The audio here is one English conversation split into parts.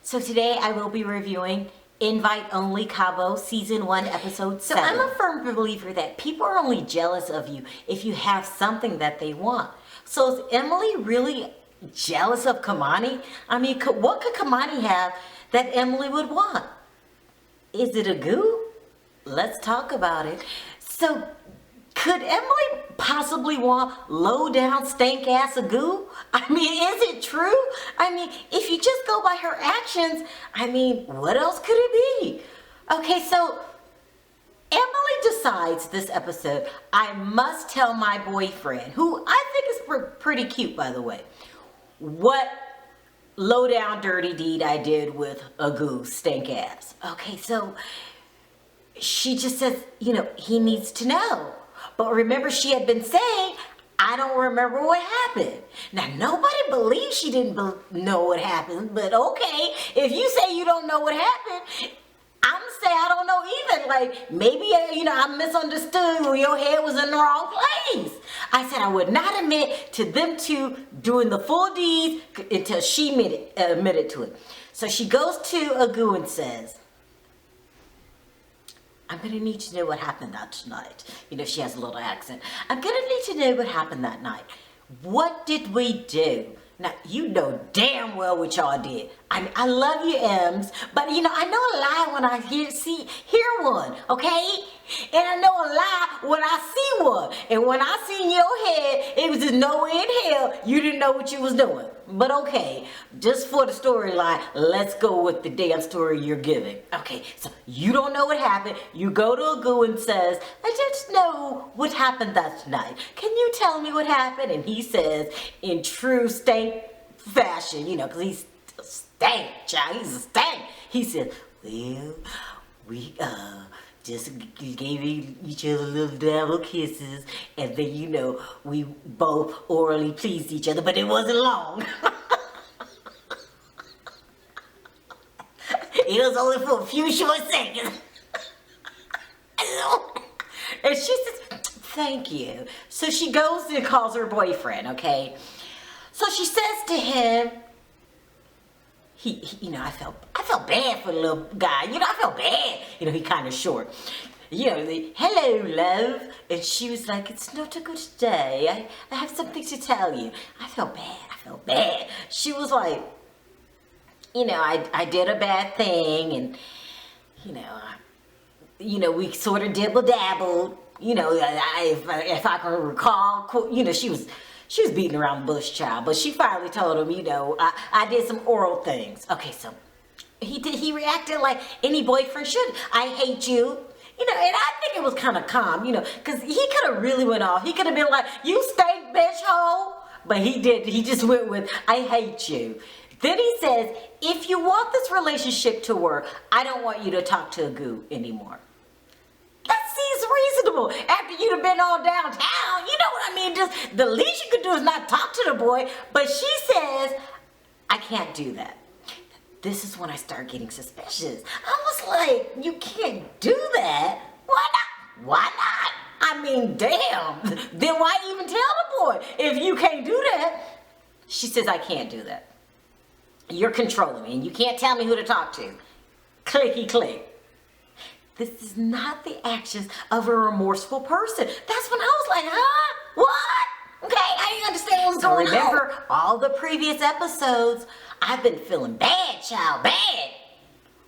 So today I will be reviewing Invite Only Cabo Season 1 Episode 7. So I'm a firm believer that people are only jealous of you if you have something that they want. So is Emily really jealous of Kamani? I mean, what could Kamani have that Emily would want? Is it Agu? Let's talk about it. So could Emily possibly want low down stank ass Agu? I mean, is it true? I mean, if you just go by her actions, I mean, what else could it be? Okay, so Emily decides this episode, I must tell my boyfriend, who I think is pretty cute, by the way, what low down dirty deed I did with Agu stank ass. Okay, so she just says, you know, he needs to know. But remember, she had been saying, I don't remember what happened. Now, nobody believes she didn't know what happened, but okay, if you say you don't know what happened, I'm gonna say I don't know either. Like, maybe, you know, I misunderstood or your head was in the wrong place. I said I would not admit to them two doing the full deeds until she admitted to it. So she goes to Agu and says, I'm going to need to know what happened that night. You know, she has a little accent. I'm going to need to know what happened that night. What did we do? Now, you know damn well what y'all did. I mean, I love you, Ems, but you know, I know a lie when I hear one, okay? And I know a lie when I see one. And when I seen your head, it was just nowhere in hell you didn't know what you was doing. But okay, just for the storyline, let's go with the damn story you're giving. Okay, so you don't know what happened. You go to Agu and says, I just know what happened that night. Can you tell me what happened? And he says, in true stank fashion, you know, because he's a stank, child. He's a stank. He says, well, we just gave each other little dabble kisses, and then, you know, we both orally pleased each other, but it wasn't long. It was only for a few short seconds. And she says, thank you. So she goes and calls her boyfriend, okay? So she says to him, he you know, I felt bad for the little guy. You know, I felt bad. You know, he kind of short. You know, hello, love. And she was like, it's not a good day. I have something to tell you. I felt bad. She was like, you know, I did a bad thing, and, you know, we sort of dibble-dabbled. You know, if I can recall, you know, she was beating around the bush, child, but she finally told him, you know, I did some oral things. Okay, so he reacted like any boyfriend should. I hate you. You know, and I think it was kind of calm, you know, because he could have really went off. He could have been like, you stink, bitch hole. But he didn't. He just went with, I hate you. Then he says, if you want this relationship to work, I don't want you to talk to Agu anymore. That seems reasonable after you'd have been all downtown. You know what I mean? Just the least you could do is not talk to the boy. But she says, I can't do that. This is when I start getting suspicious. I was like, you can't do that. Why not? Why not? I mean, damn. Then why even tell the boy if you can't do that? She says, I can't do that. You're controlling me and you can't tell me who to talk to. Clicky click. This is not the actions of a remorseful person. That's when I was like, huh? What? Okay, I didn't understand what's going on. Remember all the previous episodes, I've been feeling bad, child, bad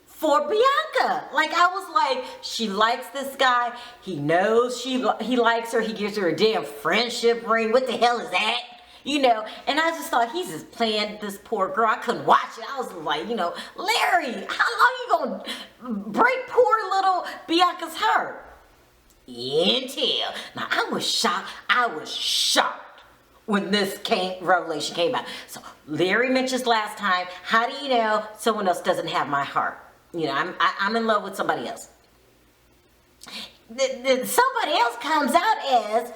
for Bianca. Like, I was like, she likes this guy. He knows he likes her. He gives her a damn friendship ring. What the hell is that? You know, and I just thought he's just playing this poor girl. I couldn't watch it. I was like, you know, Larry, how long you gonna break poor little Bianca's heart? Until now, I was shocked when this revelation came out. So Larry mentions last time, how do you know someone else doesn't have my heart? You know, I'm in love with somebody else. Somebody else comes out as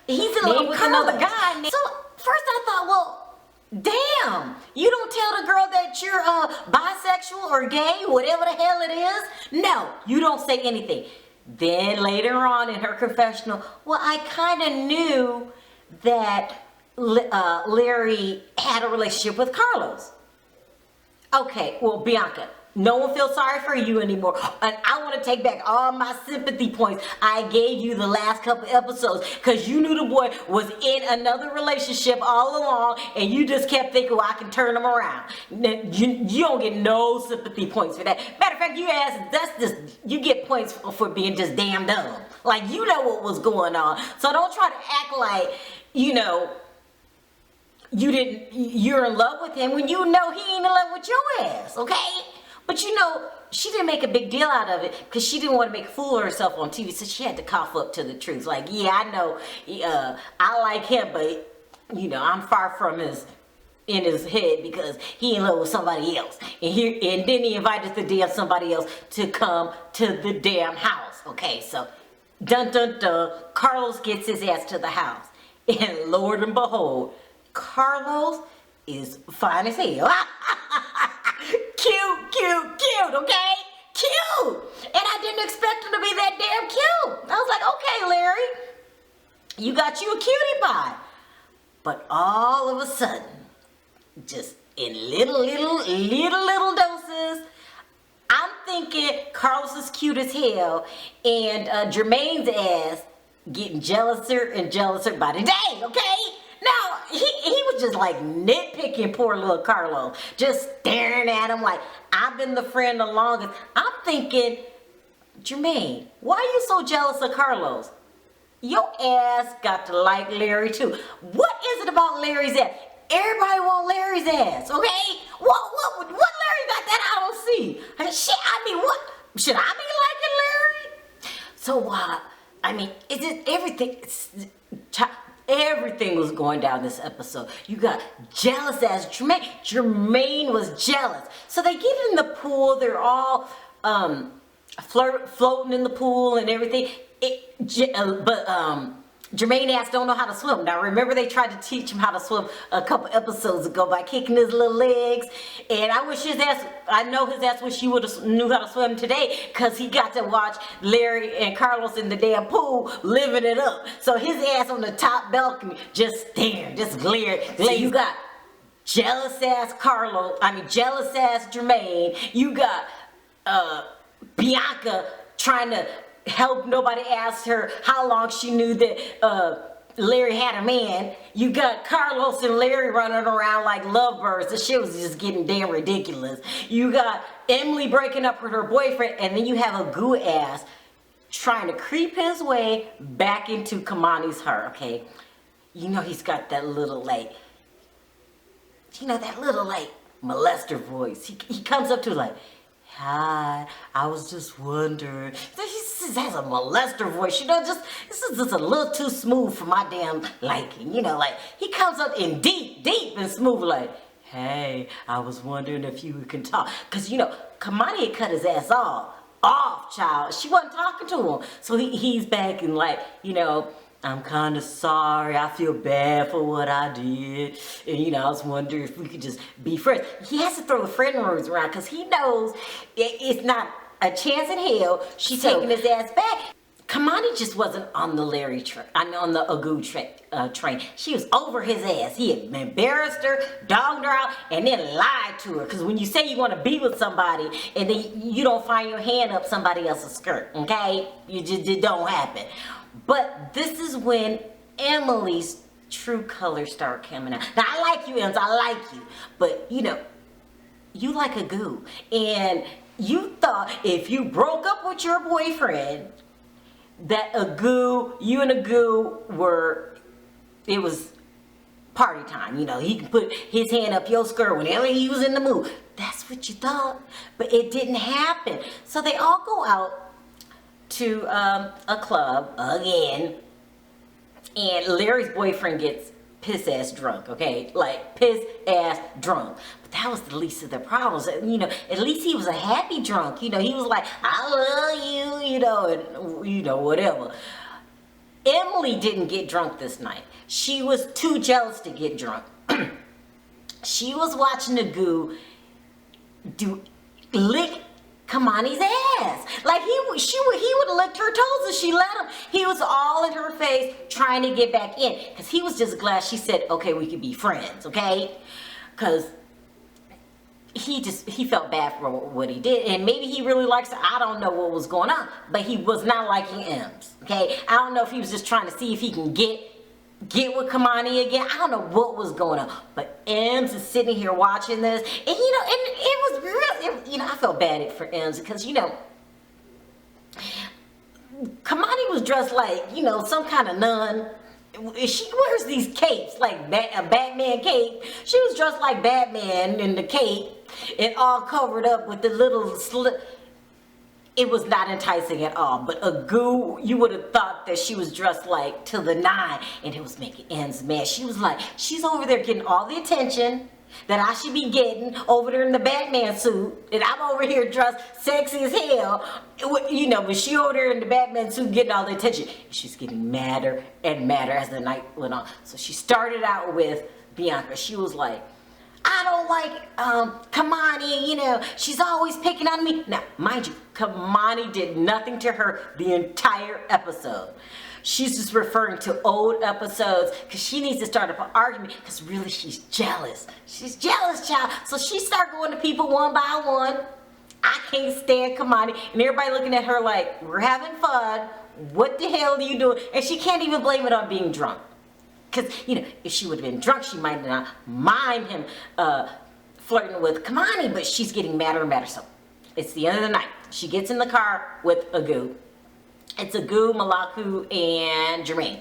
he's in love with another guy. So first I thought, well, damn, you don't tell the girl that you're bisexual or gay, whatever the hell it is. No, you don't say anything. Then later on in her confessional, well, I kind of knew that Larry had a relationship with Carlos. Okay, well, Bianca, no one feels sorry for you anymore. And I want to take back all my sympathy points I gave you the last couple episodes because you knew the boy was in another relationship all along and you just kept thinking, well, I can turn him around. You don't get no sympathy points for that. Matter of fact, you get points for being just damn dumb. Like, you know what was going on. So don't try to act like, you're in love with him when you know he ain't in love with your ass, okay? But she didn't make a big deal out of it because she didn't want to make a fool of herself on TV, so she had to cough up to the truth. Like, yeah, I know, I like him, but, I'm far from in his head because he in love with somebody else. And then he invited the damn somebody else to come to the damn house, okay? So, dun dun dun, Carlos gets his ass to the house. And Lord and behold, Carlos is fine as hell. Cute, okay? Cute! And I didn't expect him to be that damn cute. I was like, okay, Larry, you got you a cutie pie. But all of a sudden, just in little doses, I'm thinking Carlos is cute as hell, and Jermane's ass getting jealouser and jealouser by the day, okay? Now, he was just like nitpicking poor little Carlos, just staring at him like, I've been the friend the longest. I'm thinking, Jermane, why are you so jealous of Carlos? Your ass got to like Larry too. What is it about Larry's ass? Everybody want Larry's ass, okay? What Larry got that I don't see? Shit, what? Should I be liking Larry? So, is it everything? Everything was going down this episode. You got jealous as Jermane. Jermane was jealous. So they get in the pool. They're all floating in the pool and everything. Jermane ass don't know how to swim. Now remember they tried to teach him how to swim a couple episodes ago by kicking his little legs. And I know his ass wish he would have knew how to swim today because he got to watch Larry and Carlos in the damn pool living it up. So his ass on the top balcony just staring, just glaring. So you got jealous ass Jermane. You got Bianca trying to help nobody asked her how long she knew that Larry had a man. You got Carlos and Larry running around like lovebirds. The shit was just getting damn ridiculous. You got Emily breaking up with her boyfriend, and then you have Agu ass trying to creep his way back into Kamani's heart, okay? He's got that little molester voice. He comes up to like, hi, I was just wondering. He has a molester voice, this is just a little too smooth for my damn liking, he comes up in deep and smooth like, hey, I was wondering if you can talk. Because, Kamani had cut his ass off, child. She wasn't talking to him. So he's back and like, I'm kind of sorry. I feel bad for what I did. And, I was wondering if we could just be friends. He has to throw the friend words around because he knows it's not a chance in hell she's taking his ass back. Kamani just wasn't on the on the Agu train. She was over his ass. He had embarrassed her, dogged her out, and then lied to her. Because when you say you want to be with somebody and then you don't find your hand up somebody else's skirt, okay? It don't happen. But this is when Emily's true colors start coming out. Now, I like you, Ems, I like you. But, you like Agu. And you thought if you broke up with your boyfriend, that you and Agu it was party time. He can put his hand up your skirt whenever he was in the mood. That's what you thought. But it didn't happen. So they all go out to a club again, and Larry's boyfriend gets piss ass drunk, okay? Like piss ass drunk. But that was the least of the problems. At least he was a happy drunk. He was like, I love you, and whatever. Emily didn't get drunk this night. She was too jealous to get drunk. She was watching Agu lick Kamani's ass. Like he would have licked her toes if she let him. He was all in her face trying to get back in because he was just glad she said, okay, we could be friends, okay? Because he felt bad for what he did, and maybe he really likes her. I don't know what was going on, but he was not liking M's. Okay, I don't know if he was just trying to see if he can get with Kamani again. I don't know what was going on, but M's is sitting here watching this, and you know, and it was really, you know, I felt bad for M's because, you know, Kamani was dressed like, you know, some kind of nun. She wears these capes, like a Batman cape. She was dressed like Batman in the cape and all covered up with the little slip. It was not enticing at all. But Agu, you would have thought that she was dressed like to the nine, and it was making ends mad. She was like, she's over there getting all the attention that I should be getting over there in the Batman suit, and I'm over here dressed sexy as hell, you know, but she over there in the Batman suit getting all the attention. She's getting madder and madder as the night went on. So she started out with Bianca. She was like, I don't like Kamani, you know, she's always picking on me. Now, mind you, Kamani did nothing to her the entire episode. She's just referring to old episodes because she needs to start up an argument because really she's jealous. She's jealous, child. So she started going to people one by one. I can't stand Kamani. And everybody looking at her like, we're having fun. What the hell are you doing? And she can't even blame it on being drunk. Because, you know, if she would have been drunk, she might not mind him flirting with Kamani. But she's getting madder and madder. So it's the end of the night. She gets in the car with Agu. It's Agu, Malaku, and Jermane.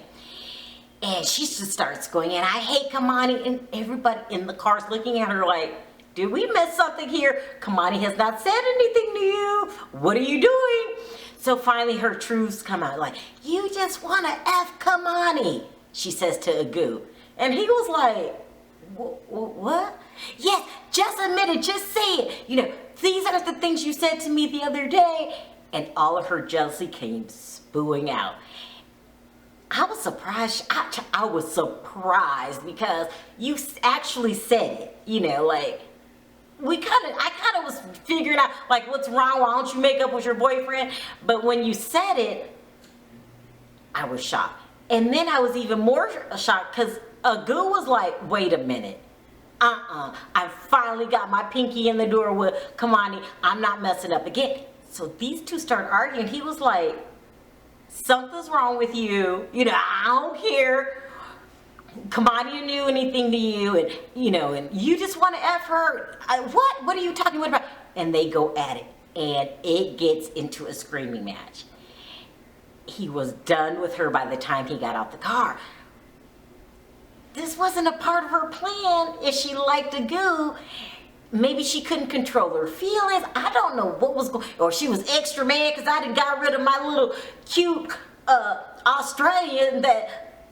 And she just starts going, and I hate Kamani. And everybody in the car's looking at her like, did we miss something here? Kamani has not said anything to you. What are you doing? So finally her truths come out. Like, you just want to F Kamani, she says to Agu. And he was like, what? Yes, just admit it. Just say it. You know, these are the things you said to me the other day. And all of her jealousy came spewing out. I was surprised. I was surprised because you actually said it. You know, like, I kind of was figuring out, like, what's wrong? Why don't you make up with your boyfriend? But when you said it, I was shocked. And then I was even more shocked because Agu was like, wait a minute. I finally got my pinky in the door with Kamani. I'm not messing up again. So these two started arguing. He was like, something's wrong with you. You know, I don't care. Kamani didn't do anything to you. And, you know, and you just want to F her. What? What are you talking about? And they go at it. And it gets into a screaming match. He was done with her by the time he got out the car. This wasn't a part of her plan. If she liked Agu, maybe she couldn't control her feelings. I don't know what was going on. Or she was extra mad because I done got rid of my little cute Australian that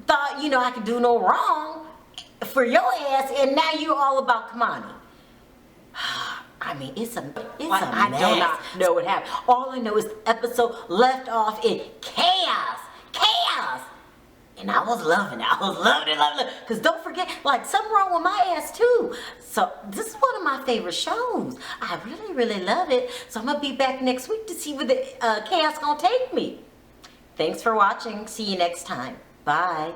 thought, you know, I could do no wrong for your ass, and now you're all about Kamani. I mean, it's a mess. I do not know what happened. All I know is the episode left off in chaos. Chaos! And I was loving it. I was loving it. Because don't forget, like, something wrong with my ass too. So this is one of my favorite shows. I really, really love it. So I'm going to be back next week to see where the chaos going to take me. Thanks for watching. See you next time. Bye.